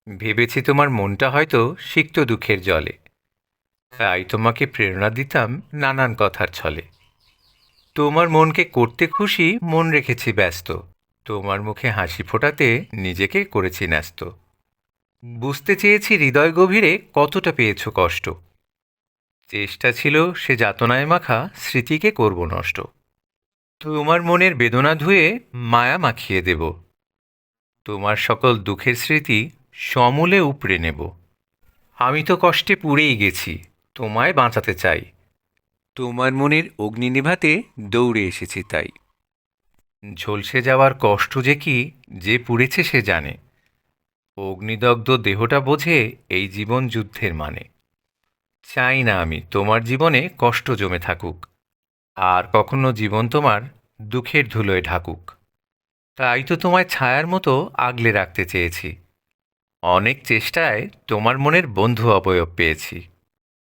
ভেবেছি তোমার মনটা হয়তো সিক্ত দুঃখের জলে, তাই তোমাকে প্রেরণা দিতাম নানান কথার ছলে। তোমার মনকে করতে খুশি মন রেখেছি ব্যস্ত, তোমার মুখে হাসি ফোটাতে নিজেকে করেছি ন্যস্ত। বুঝতে চেয়েছি হৃদয় গভীরে কতটা পেয়েছো কষ্ট, চেষ্টা ছিল সে যাতনায় মাখা স্মৃতিকে করব নষ্ট। তোমার মনের বেদনা ধুয়ে মায়া মাখিয়ে দেব, তোমার সকল দুঃখের স্মৃতি সমূলে উপড়ে নেব। আমি তো কষ্টে পুড়েই গেছি, তোমায় বাঁচাতে চাই, তোমার মনের অগ্নি নেভাতে দৌড়ে এসেছি তাই। ঝলসে যাওয়ার কষ্ট যে কি, যে পুড়েছে সে জানে, অগ্নিদগ্ধ দেহটা বোঝে এই জীবন যুদ্ধের মানে। চাই না আমি তোমার জীবনে কষ্ট জমে থাকুক, আর কখনো জীবন তোমার দুঃখের ধুলোয় ঢাকুক। তাই তো তোমায় ছায়ার মতো আগলে রাখতে চেয়েছি, অনেক চেষ্টায় তোমার মনের বন্ধু অবয়ব পেয়েছি।